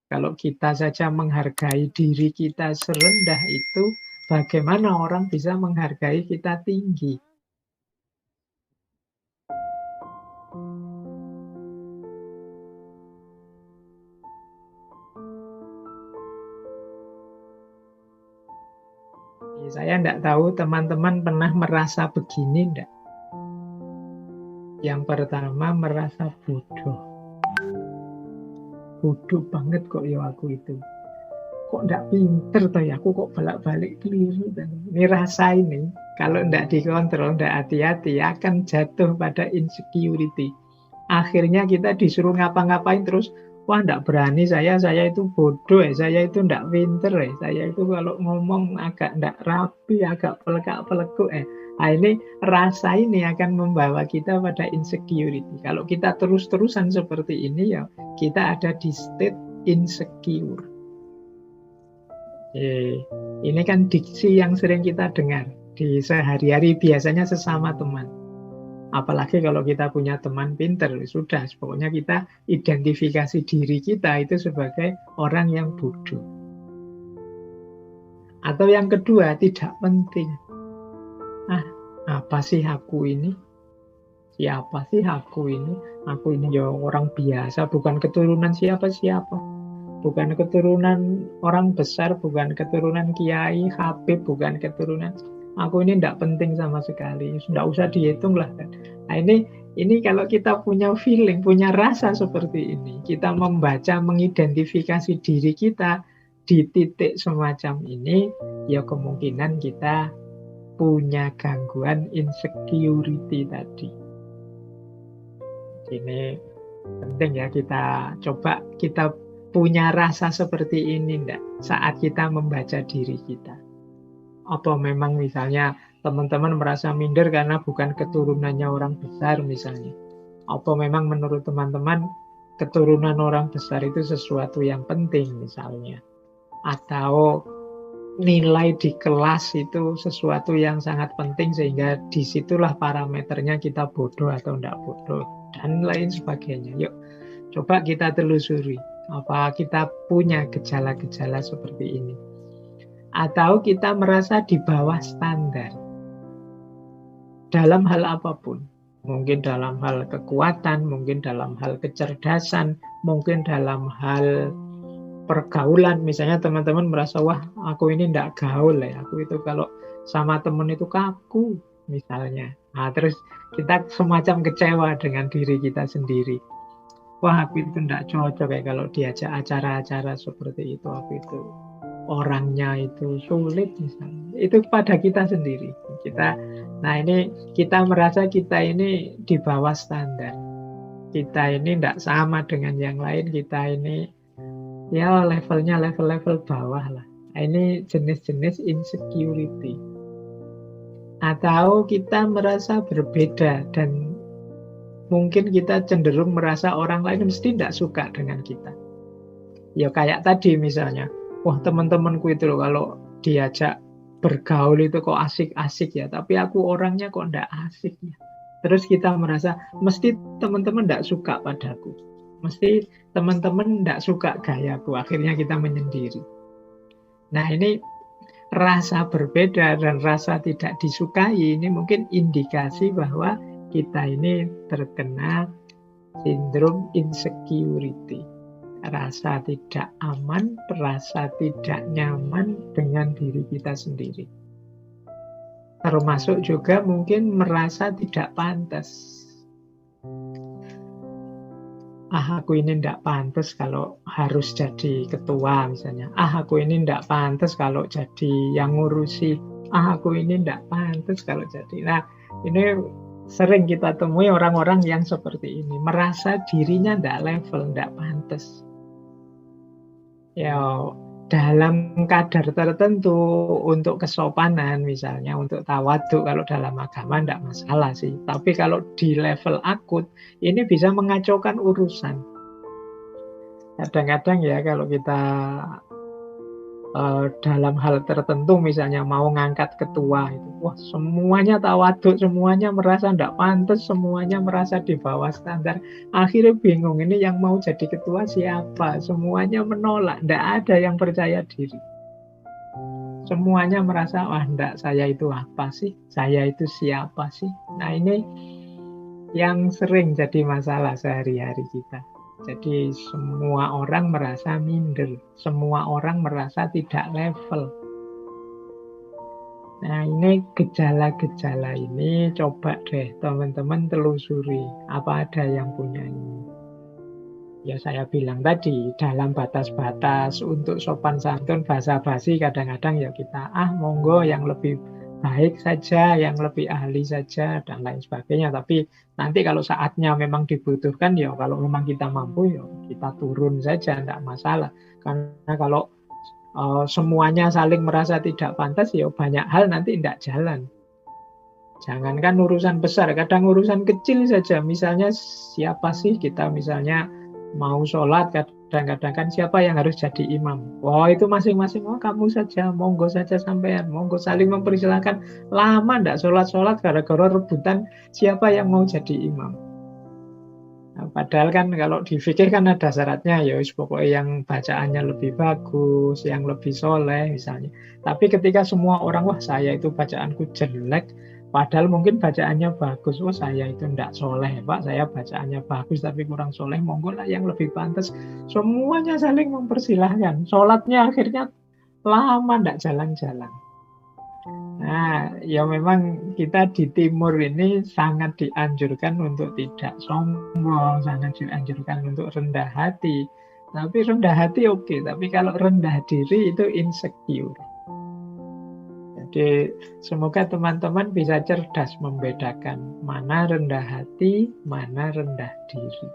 Kalau kita saja menghargai diri kita serendah itu, bagaimana orang bisa menghargai kita tinggi? Saya enggak tahu teman-teman pernah merasa begini enggak? Yang pertama merasa bodoh. Bodoh banget kok ya aku itu. Kok enggak pinter toh ya, aku kok bolak-balik keliru. Ini rasa ini, kalau enggak dikontrol, enggak hati-hati, akan jatuh pada insecurity. Akhirnya kita disuruh ngapa-ngapain terus, wah enggak berani saya itu bodoh ya, saya itu enggak pinter ya, saya itu kalau ngomong agak enggak rapi, agak pelekak-pelekuk ya. Nah ini rasa ini akan membawa kita pada insecurity. Kalau kita terus-terusan seperti ini ya, kita ada di state insecure. Ini kan diksi yang sering kita dengar di sehari-hari, biasanya sesama teman. Apalagi kalau kita punya teman pinter, sudah, pokoknya kita identifikasi diri kita itu sebagai orang yang bodoh. Atau yang kedua, tidak penting. Apa sih aku ini? Siapa sih aku ini? Aku ini ya orang biasa, bukan keturunan siapa-siapa. Bukan keturunan orang besar, bukan keturunan kiai, habib, bukan keturunan. Aku ini tidak penting sama sekali. Tidak usah dihitung lah. Nah ini kalau kita punya feeling, punya rasa seperti ini, kita membaca, mengidentifikasi diri kita di titik semacam ini, ya kemungkinan kita punya gangguan insecurity tadi. Ini penting ya, kita coba kita punya rasa seperti ini enggak saat kita membaca diri kita. Apa memang misalnya teman-teman merasa minder karena bukan keturunannya orang besar misalnya. Apa memang menurut teman-teman keturunan orang besar itu sesuatu yang penting misalnya. Atau nilai di kelas itu sesuatu yang sangat penting sehingga disitulah parameternya kita bodoh atau enggak bodoh dan lain sebagainya. Yuk coba kita telusuri. Apa kita punya gejala-gejala seperti ini? Atau kita merasa di bawah standar dalam hal apapun. Mungkin dalam hal kekuatan, mungkin dalam hal kecerdasan, mungkin dalam hal pergaulan. Misalnya teman-teman merasa, wah aku ini enggak gaul ya, aku itu kalau sama teman itu kaku misalnya. Nah, terus kita semacam kecewa dengan diri kita sendiri. Wah aku itu tidak cocok ya kalau diajak acara-acara seperti itu, aku itu orangnya itu sulit misalnya. Itu pada kita sendiri. Nah ini kita merasa kita ini di bawah standar. Kita ini tidak sama dengan yang lain, kita ini ya levelnya level-level bawah lah. Nah, ini jenis-jenis insecurity. Atau kita merasa berbeda dan mungkin kita cenderung merasa orang lain mesti tidak suka dengan kita. Ya kayak tadi misalnya, wah teman-temanku itu loh kalau diajak bergaul itu kok asik-asik ya, tapi aku orangnya kok tidak asik ya. Terus kita merasa mesti teman-teman tidak suka padaku, mesti teman-teman tidak suka gayaku, akhirnya kita menyendiri. Nah ini rasa berbeda dan rasa tidak disukai ini mungkin indikasi bahwa kita ini terkena sindrom insecurity. Rasa tidak aman, rasa tidak nyaman dengan diri kita sendiri. Termasuk juga mungkin merasa tidak pantas. Aku ini tidak pantas kalau harus jadi ketua misalnya. Aku ini tidak pantas kalau jadi yang ngurusi. Aku ini tidak pantas kalau jadi. Nah ini sering kita temui orang-orang yang seperti ini, merasa dirinya tidak level, tidak pantas. Ya, dalam kadar tertentu untuk kesopanan misalnya, untuk tawadhu kalau dalam agama tidak masalah sih. Tapi kalau di level akut, ini bisa mengacaukan urusan. Kadang-kadang ya kalau kita dalam hal tertentu misalnya mau ngangkat ketua itu, wah semuanya tawaduk, semuanya merasa tidak pantas, semuanya merasa di bawah standar. Akhirnya bingung, ini yang mau jadi ketua siapa? Semuanya menolak, tidak ada yang percaya diri. Semuanya merasa, wah enggak, saya itu apa sih? Saya itu siapa sih? Nah ini yang sering jadi masalah sehari-hari kita. Jadi semua orang merasa minder, semua orang merasa tidak level. Nah ini gejala-gejala ini coba deh teman-teman telusuri, apa ada yang punya ini. Ya saya bilang tadi, dalam batas-batas untuk sopan santun basa-basi kadang-kadang ya kita monggo yang lebih baik saja, yang lebih ahli saja dan lain sebagainya. Tapi nanti kalau saatnya memang dibutuhkan ya kalau memang kita mampu ya kita turun saja, tidak masalah. Karena kalau semuanya saling merasa tidak pantas ya banyak hal nanti tidak jalan. Jangankan urusan besar, kadang urusan kecil saja. Misalnya siapa sih kita misalnya mau sholat, kadang-kadang kan siapa yang harus jadi imam. Wah itu masing-masing, kamu saja, monggo saja sampean, monggo, saling mempersilahkan. Lama ndak sholat-sholat gara-gara rebutan siapa yang mau jadi imam. Nah, padahal kan kalau di fikih kan ada syaratnya, ya pokoknya yang bacaannya lebih bagus, yang lebih soleh misalnya. Tapi ketika semua orang, wah saya itu bacaanku jelek, padahal mungkin bacaannya bagus, wah saya itu tidak soleh Pak, saya bacaannya bagus tapi kurang soleh, monggo lah yang lebih pantas. Semuanya saling mempersilahkan, sholatnya akhirnya lama tidak jalan-jalan. Nah, ya memang kita di timur ini sangat dianjurkan untuk tidak sombong, sangat dianjurkan untuk rendah hati. Tapi rendah hati oke, tapi kalau rendah diri itu insecure. Jadi semoga teman-teman bisa cerdas membedakan mana rendah hati, mana rendah diri.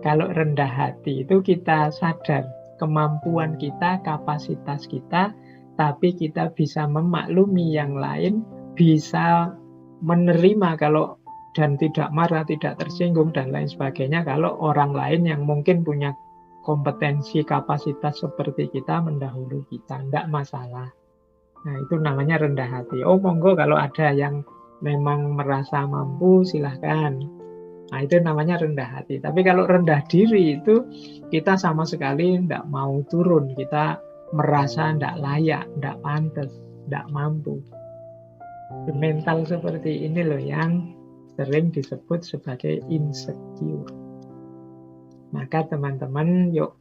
Kalau rendah hati itu kita sadar kemampuan kita, kapasitas kita, tapi kita bisa memaklumi yang lain, bisa menerima kalau dan tidak marah, tidak tersinggung dan lain sebagainya kalau orang lain yang mungkin punya kompetensi, kapasitas seperti kita mendahului kita, tidak masalah. Nah itu namanya rendah hati. Oh monggo kalau ada yang memang merasa mampu silahkan. Nah itu namanya rendah hati. Tapi kalau rendah diri itu kita sama sekali tidak mau turun, kita merasa tidak layak, tidak pantas, tidak mampu. Mental seperti ini loh yang sering disebut sebagai insecure. Maka teman-teman yuk,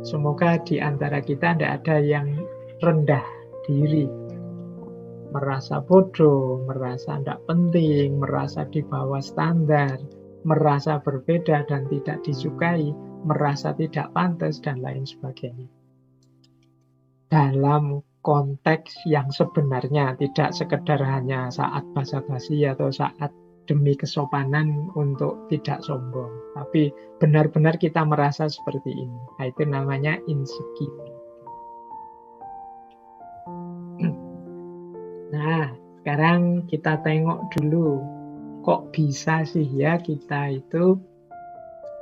semoga di antara kita tidak ada yang rendah diri, merasa bodoh, merasa tidak penting, merasa di bawah standar, merasa berbeda dan tidak disukai, merasa tidak pantas dan lain sebagainya. Dalam konteks yang sebenarnya, tidak sekedar hanya saat basa-basi atau saat demi kesopanan untuk tidak sombong, tapi benar-benar kita merasa seperti ini. Nah, itu namanya insecure. Nah, sekarang kita tengok dulu, kok bisa sih ya kita itu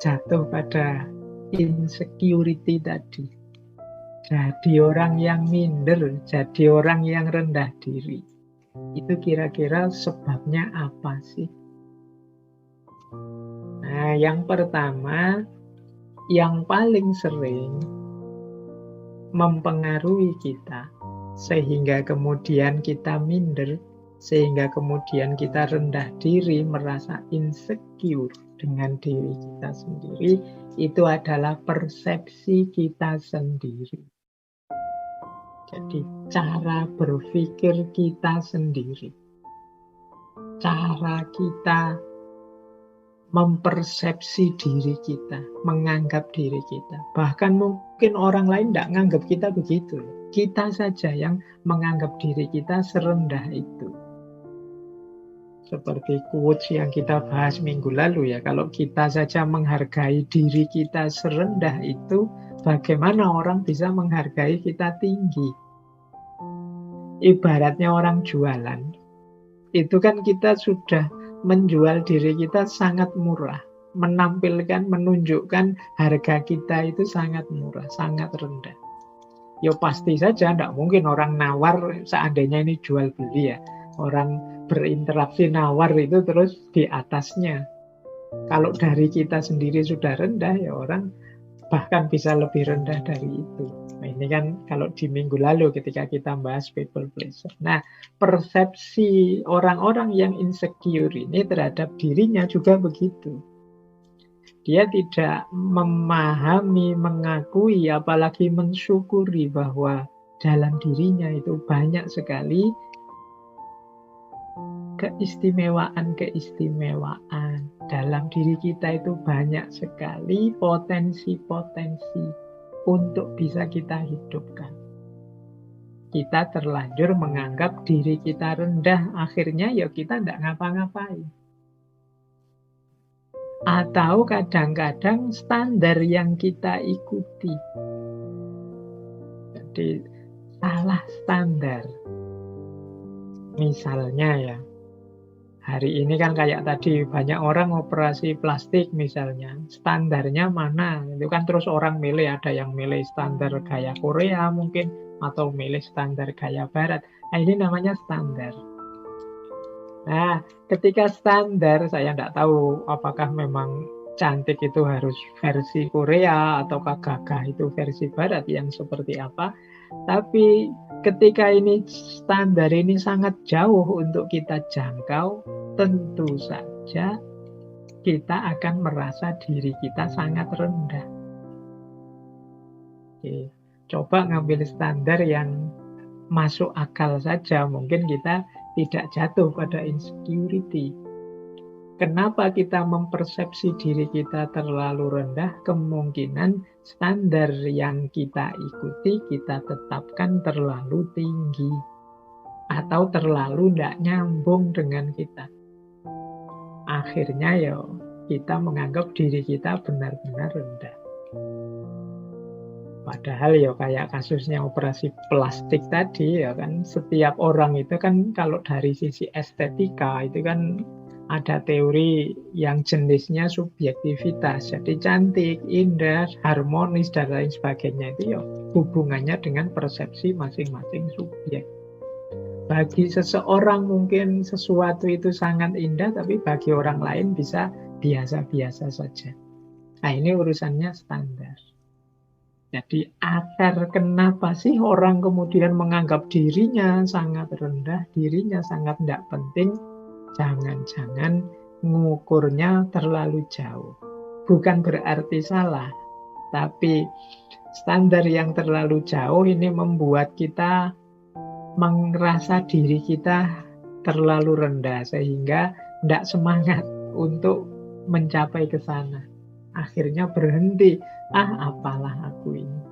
jatuh pada insecurity tadi. Jadi orang yang minder, jadi orang yang rendah diri. Itu kira-kira sebabnya apa sih? Nah, yang pertama, yang paling sering mempengaruhi kita sehingga kemudian kita minder, sehingga kemudian kita rendah diri, merasa insecure dengan diri kita sendiri, itu adalah persepsi kita sendiri. Jadi cara berpikir kita sendiri, cara kita mempersepsi diri kita, menganggap diri kita. Bahkan mungkin orang lain tidak menganggap kita begitu. Kita saja yang menganggap diri kita serendah itu. Seperti quotes yang kita bahas minggu lalu ya, kalau kita saja menghargai diri kita serendah itu, bagaimana orang bisa menghargai kita tinggi? Ibaratnya orang jualan, itu kan kita sudah menjual diri kita sangat murah, menampilkan, menunjukkan harga kita itu sangat murah, sangat rendah. Ya pasti saja, tidak mungkin orang nawar seandainya ini jual beli ya. Orang berinteraksi nawar itu terus di atasnya. Kalau dari kita sendiri sudah rendah, ya orang bahkan bisa lebih rendah dari itu. Nah ini kan kalau di minggu lalu ketika kita bahas people pleaser. Nah persepsi orang-orang yang insecure ini terhadap dirinya juga begitu. Dia tidak memahami, mengakui, apalagi mensyukuri bahwa dalam dirinya itu banyak sekali keistimewaan-keistimewaan. Dalam diri kita itu banyak sekali potensi-potensi untuk bisa kita hidupkan. Kita terlanjur menganggap diri kita rendah, akhirnya ya kita tidak ngapa-ngapain. Atau kadang-kadang standar yang kita ikuti. Jadi salah standar. Misalnya ya, hari ini kan kayak tadi banyak orang operasi plastik misalnya. Standarnya mana? Itu kan terus orang milih, ada yang milih standar gaya Korea mungkin, atau milih standar gaya Barat. Nah ini namanya standar. Nah, ketika standar, saya tidak tahu apakah memang cantik itu harus versi Korea ataukah gagah itu versi Barat yang seperti apa. Tapi ketika ini standar ini sangat jauh untuk kita jangkau, tentu saja kita akan merasa diri kita sangat rendah. Oke, coba ngambil standar yang masuk akal saja, mungkin kita tidak jatuh pada insecurity. Kenapa kita mempersepsi diri kita terlalu rendah? Kemungkinan standar yang kita ikuti, kita tetapkan terlalu tinggi. Atau terlalu tidak nyambung dengan kita. Akhirnya ya kita menganggap diri kita benar-benar rendah. Padahal ya kayak kasusnya operasi plastik tadi ya kan, setiap orang itu kan kalau dari sisi estetika itu kan ada teori yang jenisnya subjektivitas. Jadi cantik, indah, harmonis dan lain sebagainya itu ya hubungannya dengan persepsi masing-masing subjek. Bagi seseorang mungkin sesuatu itu sangat indah, tapi bagi orang lain bisa biasa-biasa saja. Nah ini urusannya standar. Jadi akar kenapa sih orang kemudian menganggap dirinya sangat rendah, dirinya sangat tidak penting, jangan-jangan ngukurnya terlalu jauh. Bukan berarti salah, tapi standar yang terlalu jauh ini membuat kita merasa diri kita terlalu rendah, sehingga tidak semangat untuk mencapai ke sana. Akhirnya berhenti, apalah aku ini.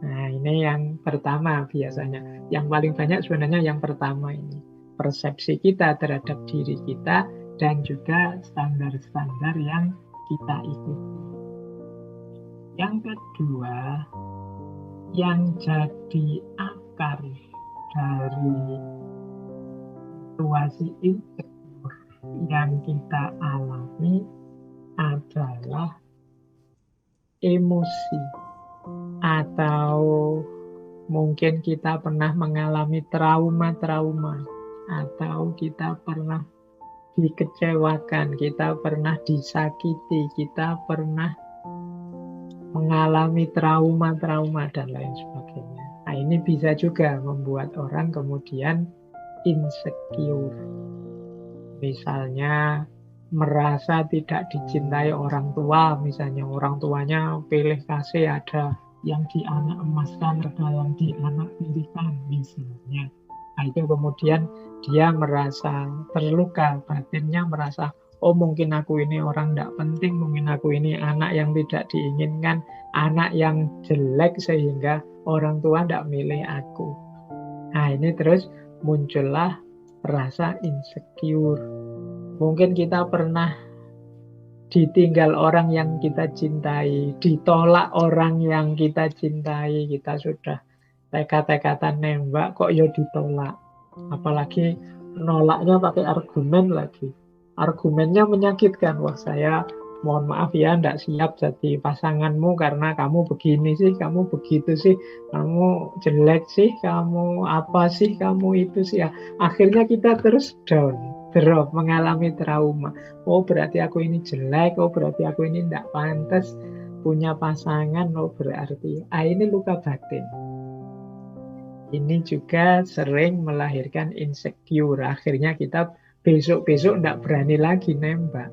Nah ini yang pertama biasanya. Yang paling banyak sebenarnya yang pertama ini. Persepsi kita terhadap diri kita dan juga standar-standar yang kita ikuti. Yang kedua, yang jadi akar dari situasi insecure yang kita alami adalah emosi, atau mungkin kita pernah mengalami trauma-trauma, atau kita pernah dikecewakan, kita pernah disakiti, kita pernah mengalami trauma-trauma dan lain sebagainya. Nah ini bisa juga membuat orang kemudian insecure. Misalnya merasa tidak dicintai orang tua, misalnya orang tuanya pilih kasih, ada yang dianak emaskan, ada yang dianak pilihkan misalnya. Nah itu kemudian dia merasa terluka, batinnya merasa, oh mungkin aku ini orang tidak penting, mungkin aku ini anak yang tidak diinginkan, anak yang jelek sehingga orang tua tidak milih aku. Nah ini terus muncullah rasa insecure. Mungkin kita pernah ditinggal orang yang kita cintai, ditolak orang yang kita cintai, kita sudah tekad-tekadan nembak kok ya ditolak. Apalagi nolaknya pakai argumen lagi. Argumennya menyakitkan, wah saya mohon maaf ya, nggak siap jadi pasanganmu karena kamu begini sih, kamu begitu sih, kamu jelek sih, kamu apa sih, kamu itu sih. Ya, akhirnya kita terus down, drop, mengalami trauma. Oh berarti aku ini jelek, oh berarti aku ini nggak pantas punya pasangan, oh berarti. Ini luka batin. Ini juga sering melahirkan insecure. Akhirnya kita besok-besok nggak berani lagi nembak.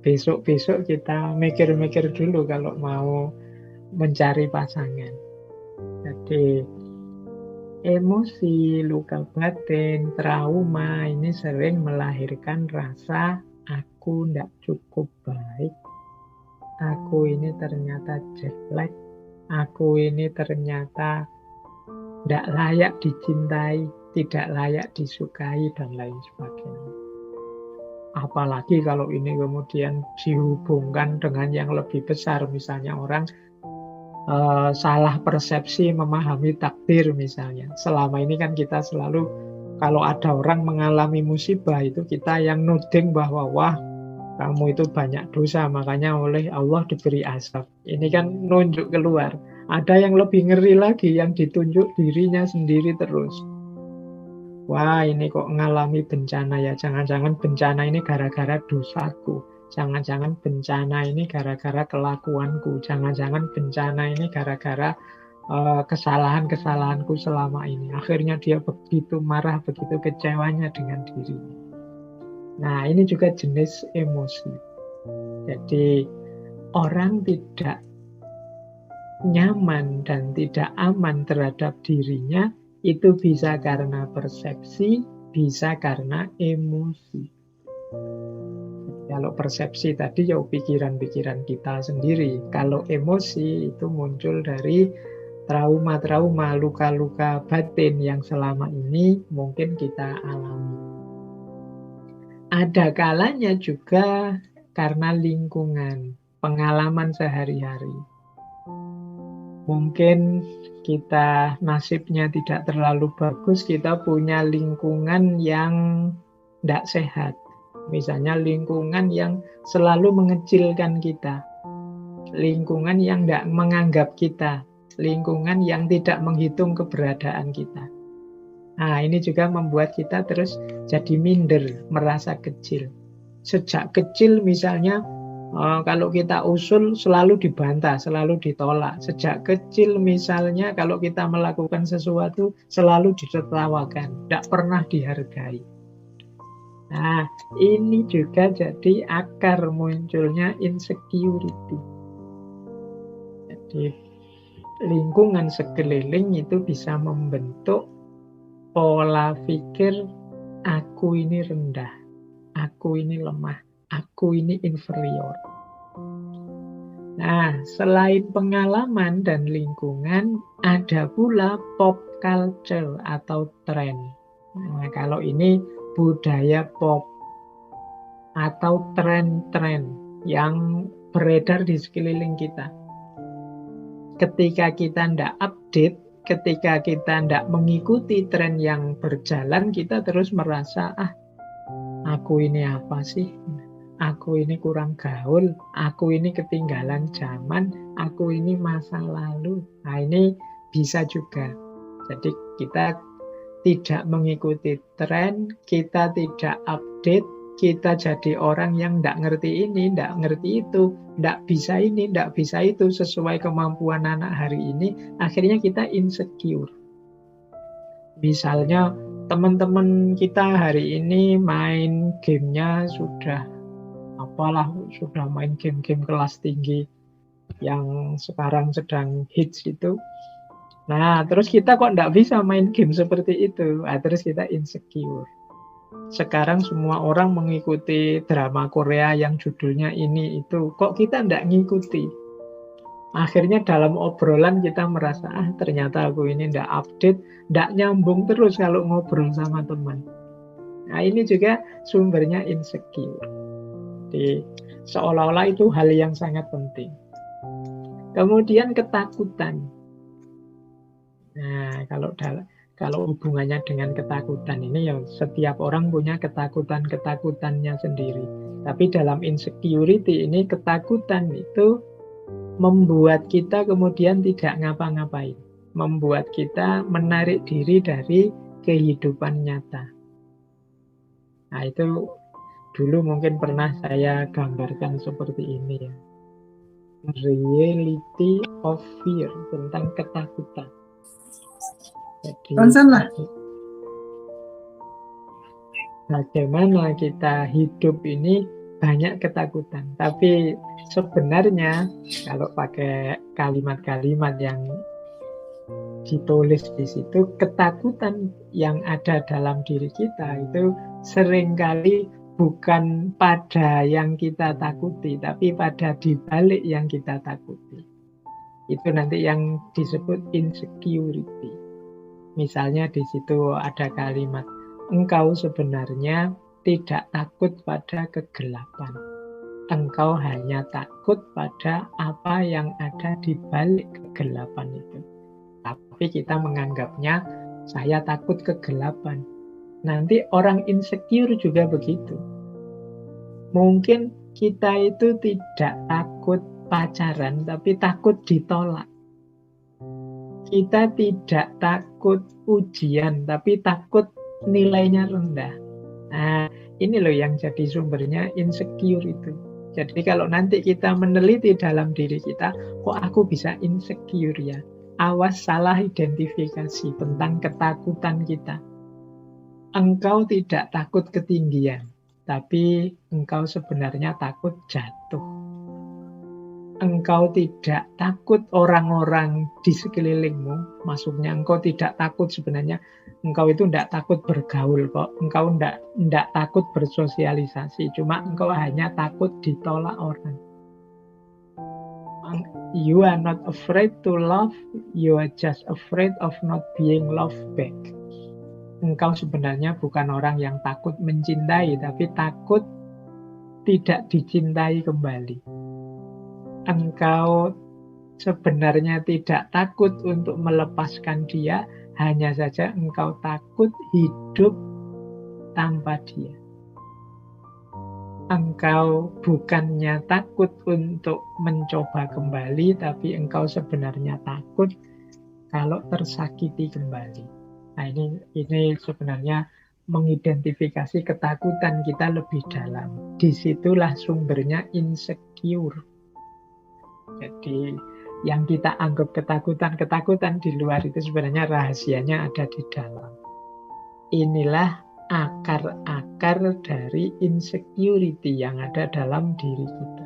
Besok-besok kita mikir-mikir dulu kalau mau mencari pasangan. Jadi emosi, luka batin, trauma ini sering melahirkan rasa aku nggak cukup baik. Aku ini ternyata jelek. Aku ini ternyata tidak layak dicintai, tidak layak disukai, dan lain sebagainya. Apalagi kalau ini kemudian dihubungkan dengan yang lebih besar, misalnya orang salah persepsi memahami takdir misalnya. Selama ini kan kita selalu, kalau ada orang mengalami musibah itu kita yang nuding bahwa wah kamu itu banyak dosa, makanya oleh Allah diberi azab. Ini kan nunjuk keluar. Ada yang lebih ngeri lagi, yang ditunjuk dirinya sendiri terus. Wah ini kok ngalami bencana ya, jangan-jangan bencana ini gara-gara dosaku. Jangan-jangan bencana ini gara-gara kelakuanku. Jangan-jangan bencana ini gara-gara kesalahan-kesalahanku selama ini. Akhirnya dia begitu marah, begitu kecewanya dengan dirinya. Nah ini juga jenis emosi. Jadi orang tidak nyaman dan tidak aman terhadap dirinya itu bisa karena persepsi, bisa karena emosi. Kalau persepsi tadi ya pikiran-pikiran kita sendiri. Kalau emosi itu muncul dari trauma-trauma, luka-luka batin yang selama ini mungkin kita alami. Ada kalanya juga karena lingkungan, pengalaman sehari-hari. Mungkin kita nasibnya tidak terlalu bagus, kita punya lingkungan yang tidak sehat. Misalnya lingkungan yang selalu mengecilkan kita, lingkungan yang tidak menganggap kita, lingkungan yang tidak menghitung keberadaan kita. Nah, ini juga membuat kita terus jadi minder, merasa kecil. Sejak kecil misalnya, kalau kita usul selalu dibantah, selalu ditolak. Sejak kecil misalnya kalau kita melakukan sesuatu selalu ditertawakan, tidak pernah dihargai. Nah, ini juga jadi akar munculnya insecurity. Jadi lingkungan sekeliling itu bisa membentuk pola pikir aku ini rendah, aku ini lemah, aku ini inferior. Nah, selain pengalaman dan lingkungan, ada pula pop culture atau tren. Nah, kalau ini budaya pop atau tren-tren yang beredar di sekeliling kita. Ketika kita tidak update, ketika kita tidak mengikuti tren yang berjalan, kita terus merasa, aku ini apa sih? Aku ini kurang gaul, aku ini ketinggalan zaman, aku ini masa lalu. Nah ini bisa juga. Jadi kita tidak mengikuti tren, kita tidak update, kita jadi orang yang tidak ngerti ini, tidak ngerti itu, tidak bisa ini, tidak bisa itu, sesuai kemampuan anak hari ini, akhirnya kita insecure. Misalnya teman-teman kita hari ini main gamenya sudah main game-game kelas tinggi yang sekarang sedang hits itu. Nah, terus kita kok tidak bisa main game seperti itu. Nah, terus kita insecure. Sekarang semua orang mengikuti drama Korea yang judulnya ini itu. Kok kita tidak ngikuti? Akhirnya dalam obrolan kita merasa, ternyata aku ini tidak update, tidak nyambung terus kalau ngobrol sama teman. Nah, ini juga sumbernya insecure. Jadi, seolah-olah itu hal yang sangat penting. Kemudian ketakutan. Nah, kalau hubungannya dengan ketakutan ini ya setiap orang punya ketakutan-ketakutannya sendiri. Tapi dalam insecurity ini, ketakutan itu membuat kita kemudian tidak ngapa-ngapain, membuat kita menarik diri dari kehidupan nyata. Nah, itu dulu mungkin pernah saya gambarkan seperti ini ya. Reality of fear, tentang ketakutan. Jadi bagaimana kita hidup ini banyak ketakutan. Tapi sebenarnya kalau pakai kalimat-kalimat yang ditulis di situ, ketakutan yang ada dalam diri kita itu seringkali bukan pada yang kita takuti, tapi pada dibalik yang kita takuti. Itu nanti yang disebut insecurity. Misalnya di situ ada kalimat, engkau sebenarnya tidak takut pada kegelapan. Engkau hanya takut pada apa yang ada di balik kegelapan itu. Tapi kita menganggapnya, saya takut kegelapan. Nanti orang insecure juga begitu. Mungkin kita itu tidak takut pacaran, tapi takut ditolak. Kita tidak takut ujian, tapi takut nilainya rendah. Nah, ini loh yang jadi sumbernya insecure itu. Jadi kalau nanti kita meneliti dalam diri kita, kok aku bisa insecure ya? Awas salah identifikasi tentang ketakutan kita. Engkau tidak takut ketinggian, tapi engkau sebenarnya takut jatuh. Engkau tidak takut orang-orang di sekelilingmu, maksudnya engkau tidak takut sebenarnya, engkau itu tidak takut bergaul kok, engkau tidak takut bersosialisasi, cuma engkau hanya takut ditolak orang. You are not afraid to love, you are just afraid of not being loved back. Engkau sebenarnya bukan orang yang takut mencintai, tapi takut tidak dicintai kembali. Engkau sebenarnya tidak takut untuk melepaskan dia, hanya saja engkau takut hidup tanpa dia. Engkau bukannya takut untuk mencoba kembali, tapi engkau sebenarnya takut kalau tersakiti kembali. Nah, ini sebenarnya mengidentifikasi ketakutan kita lebih dalam. Disitulah sumbernya insecure. Jadi yang kita anggap ketakutan di luar itu sebenarnya rahasianya ada di dalam. Inilah akar-akar dari insecurity yang ada dalam diri kita.